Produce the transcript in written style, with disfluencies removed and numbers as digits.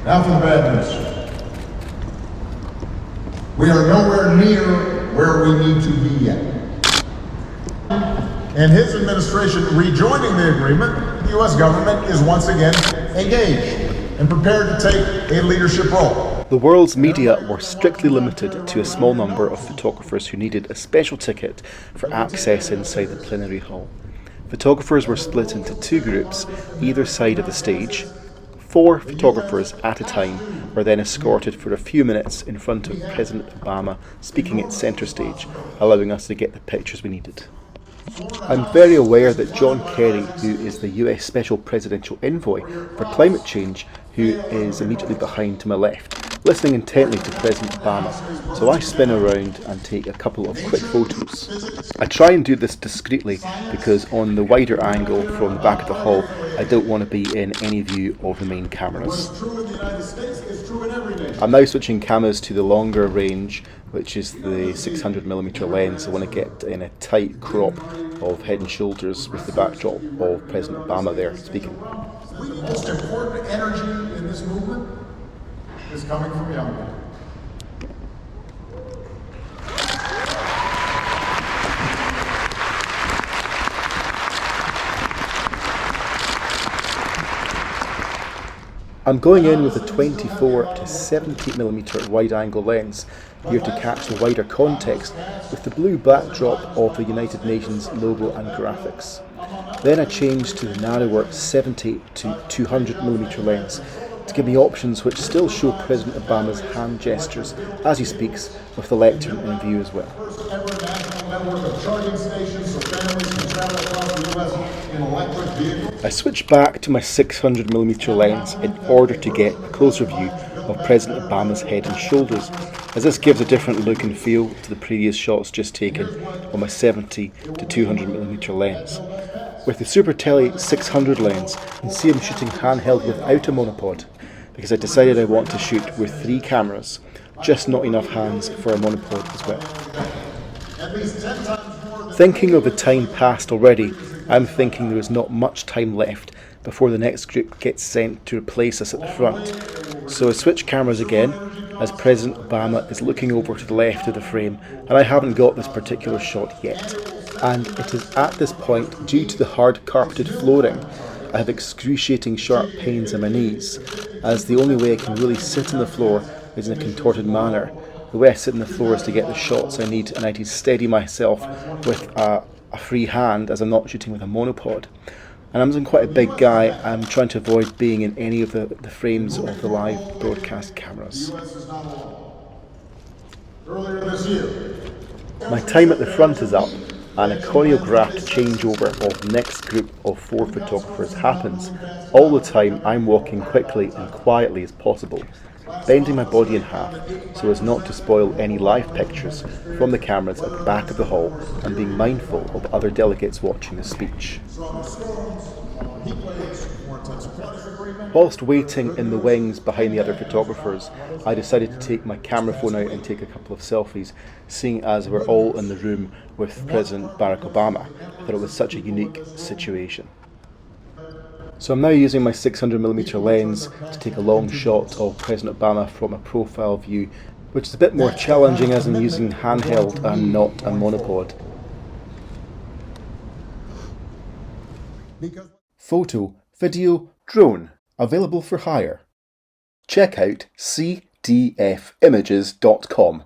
Now for the bad news. We are nowhere near where we need to be yet. And his administration rejoining the agreement, the U.S. government is once again engaged and prepared to take a leadership role. The world's media were strictly limited to a small number of photographers who needed a special ticket for access inside the plenary hall. Photographers were split into two groups, either side of the stage. 4 photographers at a time were then escorted for a few minutes in front of President Obama speaking at centre stage, allowing us to get the pictures we needed. I'm very aware that John Kerry, who is the US Special Presidential Envoy for Climate Change, who is immediately behind to my left, listening intently to President Obama, so I spin around and take a couple of quick photos. I try and do this discreetly because on the wider angle from the back of the hall, I don't want to be in any view of the main cameras. I'm now switching cameras to the longer range, which is the 600mm lens. I want to get in a tight crop of head and shoulders with the backdrop of President Obama there speaking. The most important energy in this movement is coming from young people. I'm going in with a 24 to 70mm wide-angle lens here to catch the wider context with the blue backdrop of the United Nations logo and graphics. Then I changed to the narrower 70 to 200mm lens to give me options which still show President Obama's hand gestures as he speaks, with the lectern in view as well. I switched back to my 600mm lens in order to get a closer view of President Obama's head and shoulders, as this gives a different look and feel to the previous shots just taken on my 70 to 200mm lens. With the Super Tele 600 lens, you can see I'm shooting handheld without a monopod, because I decided I want to shoot with 3 cameras, just not enough hands for a monopod as well. Thinking of the time passed already, I'm thinking there is not much time left before the next group gets sent to replace us at the front. So I switch cameras again as President Obama is looking over to the left of the frame, and I haven't got this particular shot yet. And it is at this point, due to the hard carpeted flooring, I have excruciating sharp pains in my knees, as the only way I can really sit on the floor is in a contorted manner. The way I sit on the floor is to get the shots I need, and I need to steady myself with a free hand as I'm not shooting with a monopod. And I'm quite a big guy. I'm trying to avoid being in any of the frames of the live broadcast cameras. My time at the front is up, and a choreographed changeover of the next group of 4 photographers happens. All the time I'm walking quickly and quietly as possible, bending my body in half so as not to spoil any live pictures from the cameras at the back of the hall, and being mindful of other delegates watching the speech. Whilst waiting in the wings behind the other photographers, I decided to take my camera phone out and take a couple of selfies, seeing as we're all in the room with President Barack Obama. I thought it was such a unique situation. So I'm now using my 600mm lens to take a long shot of President Obama from a profile view, which is a bit more challenging as I'm using handheld and not a monopod. Photo, video, drone, available for hire. Check out CDFIMAGES.com.